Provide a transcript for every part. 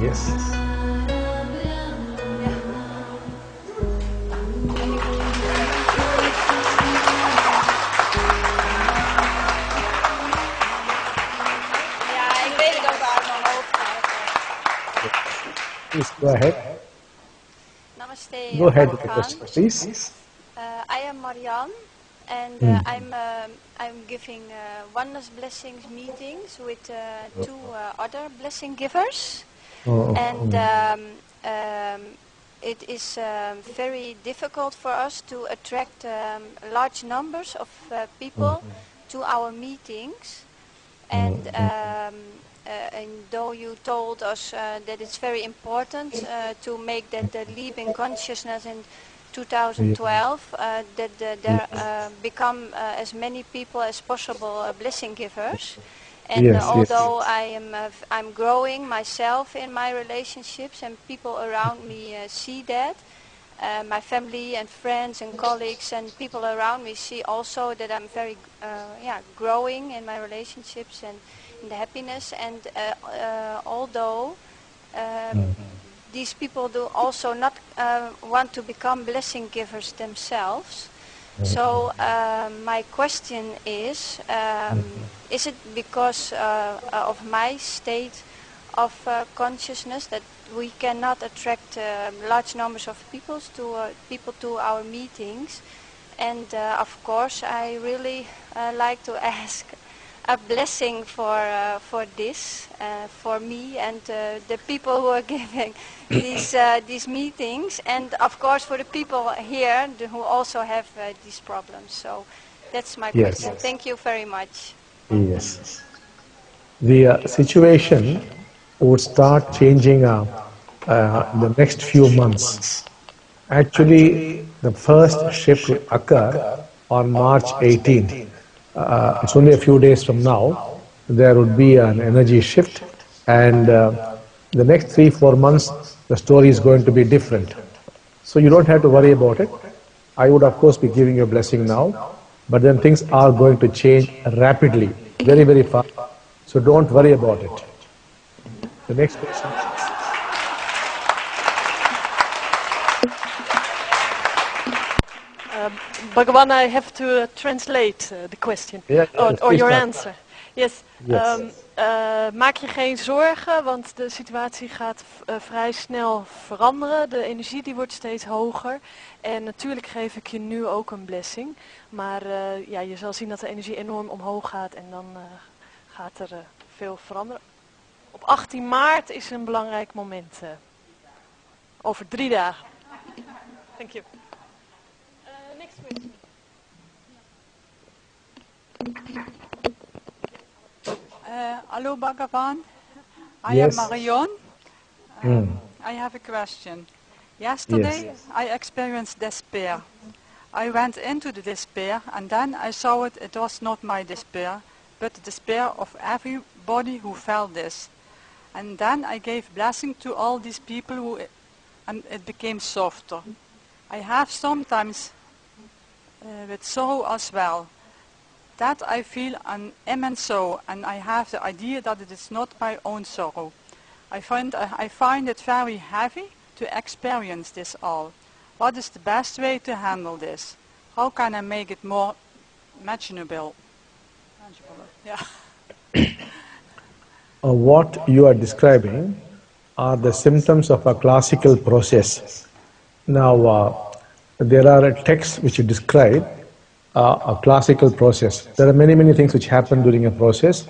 Yes. Please go ahead. Namaste. Go ahead with the question, please. I am Marianne, and I'm giving oneness blessings meetings with two other blessing givers, and it is very difficult for us to attract large numbers of people to our meetings, and though you told us that it's very important to make that leap in consciousness in 2012, that there become as many people as possible blessing givers. And although I'm growing myself in my relationships, and people around me see that, my family and friends and colleagues and people around me see also that I'm very growing in my relationships and in the happiness, and although these people do also not want to become blessing givers themselves. So my question is it because of my state of consciousness that we cannot attract large numbers of people to our meetings? And of course I really like to ask a blessing for this, for me and the people who are giving these meetings, and of course for the people here who also have these problems. So that's my question. Yes. Thank you very much. Yes. The situation would start changing in the next few months. Actually, the first shift will occur on March 18th. It's only a few days from now. There would be an energy shift, and the next 3-4 months, the story is going to be different. So you don't have to worry about it. I would, of course, be giving you a blessing now, but then things are going to change rapidly, very, very fast. So don't worry about it. The next question. Bhagavan, I have to translate the question, or your answer. Yes. Maak je geen zorgen, want de situatie gaat vrij snel veranderen. De energie die wordt steeds hoger. En natuurlijk geef ik je nu ook een blessing. Maar je zal zien dat de energie enorm omhoog gaat en dan gaat er veel veranderen. Op 18 maart is een belangrijk moment. Over 3 dagen. Thank you. Next question. Hello Bhagavan, I Yes. am Marion. I have a question. Yesterday I experienced despair. I went into the despair and then I saw it was not my despair, but the despair of everybody who felt this. And then I gave blessing to all these people and it became softer. I have sometimes with sorrow as well. That I feel an immense sorrow, and I have the idea that it is not my own sorrow. I find it very heavy to experience this all. What is the best way to handle this? How can I make it more manageable? Yeah. What you are describing are the symptoms of a classical process. Now, there are texts which describe a classical process. There are many, many things which happen during a process,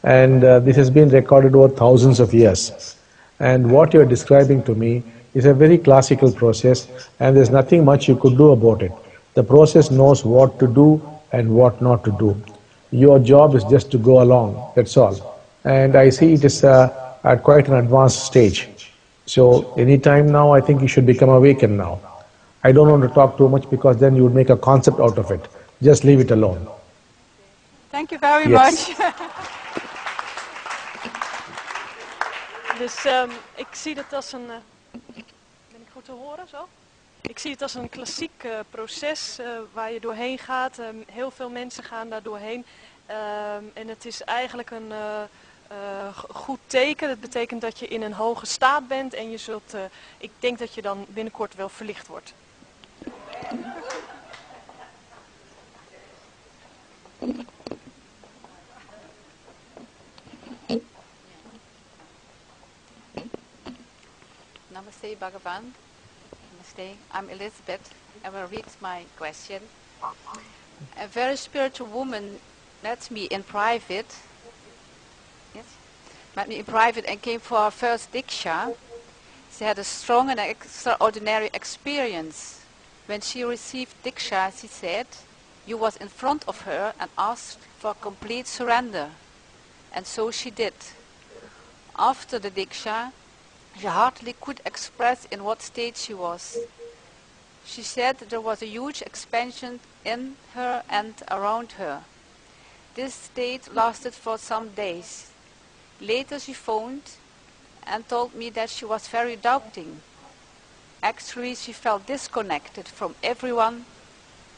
and this has been recorded over thousands of years. And what you are describing to me is a very classical process, and there's nothing much you could do about it. The process knows what to do and what not to do. Your job is just to go along, that's all. And I see it is at quite an advanced stage. So anytime now, I think you should become awakened now. I don't want to talk too much because then you would make a concept out of it. Just leave it alone. Thank you very much. Dus ik zie het als een... ben ik goed te horen zo? Ik zie het als een klassiek proces waar je doorheen gaat. Heel veel mensen gaan daar doorheen. En het is eigenlijk goed teken. Dat betekent dat je in een hoge staat bent en je zult, ik denk dat je dan binnenkort wel verlicht wordt. Namaste, Bhagavan. Namaste. I'm Elizabeth. I will read my question. A very spiritual woman met me in private. Yes? Met me in private and came for her first Diksha. She had a strong and extraordinary experience. When she received Diksha, she said, you was in front of her and asked for complete surrender. And so she did. After the Diksha, she hardly could express in what state she was. She said there was a huge expansion in her and around her. This state lasted for some days. Later she phoned and told me that she was very doubting. Actually, she felt disconnected from everyone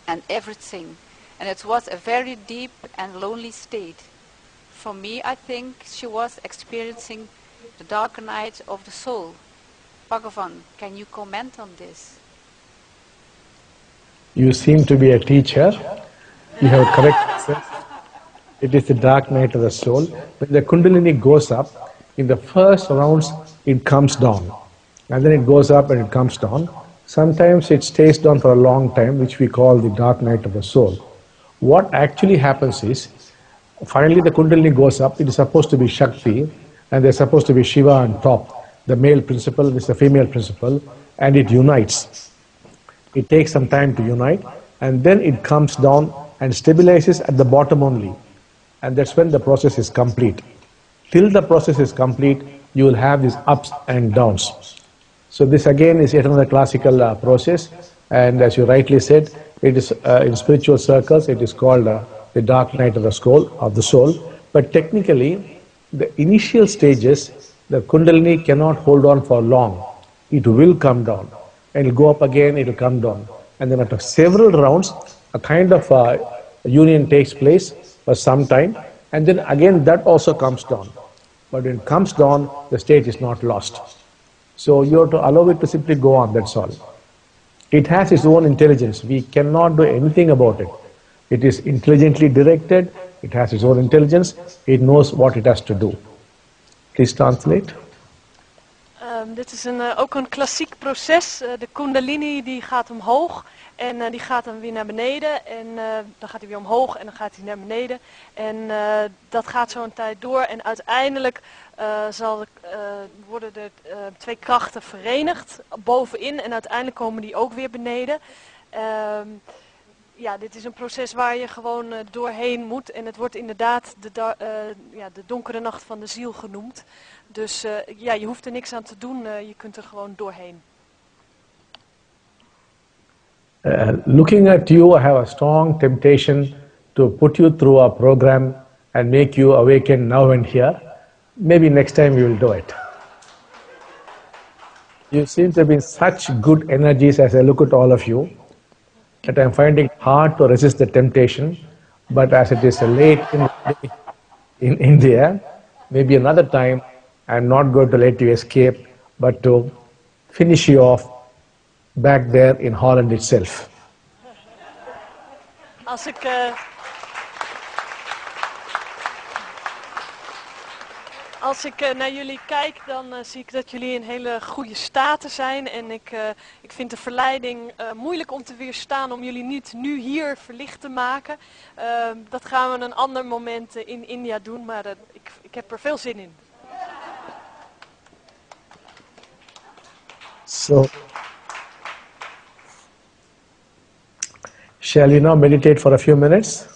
and everything, and it was a very deep and lonely state. For me, I think she was experiencing the dark night of the soul. Bhagavan, can you comment on this? You seem to be a teacher. You have correct answer. It is the dark night of the soul. When the Kundalini goes up, in the first rounds it comes down. And then it goes up and it comes down. Sometimes it stays down for a long time, which we call the dark night of the soul. What actually happens is, finally the Kundalini goes up, it is supposed to be Shakti, and there's supposed to be Shiva on top, the male principle with the female principle, and it unites. It takes some time to unite, and then it comes down and stabilizes at the bottom only. And that's when the process is complete. Till the process is complete, you will have these ups and downs. So this again is yet another classical process, and as you rightly said, it is in spiritual circles, it is called the dark night of the soul. But technically, the initial stages, the Kundalini cannot hold on for long. It will come down. And it will go up again, it will come down. And then after several rounds, a kind of union takes place for some time, and then again that also comes down. But when it comes down, the state is not lost. So you have to allow it to simply go on, that's all. It has its own intelligence. We cannot do anything about it. It is intelligently directed, it has its own intelligence, it knows what it has to do. Please translate. Dit is ook een klassiek proces. De kundalini die gaat omhoog en die gaat dan weer naar beneden. En dan gaat hij weer omhoog en dan gaat hij naar beneden. En dat gaat zo een tijd door. En uiteindelijk worden de twee krachten verenigd bovenin. En uiteindelijk komen die ook weer beneden. Ja, dit is een proces waar je gewoon doorheen moet. En het wordt inderdaad de donkere nacht van de ziel genoemd. Dus ja, je hoeft er niks aan te doen, je kunt er gewoon doorheen. Looking at you, I have a strong temptation to put you through a program and make you awaken now and here. Maybe next time we will do it. You seem to have been such good energies as I look at all of you, that I'm finding it hard to resist the temptation. But as it is late in India, maybe another time, I'm not going to let you escape, but to finish you off back there in Holland itself. Als ik naar jullie kijk, dan zie ik dat jullie in hele goede staten zijn. En ik vind de verleiding moeilijk om te weerstaan om jullie niet nu hier verlicht te maken. Dat gaan we een ander moment in India doen, maar ik heb er veel zin in. So, shall we now meditate for a few minutes?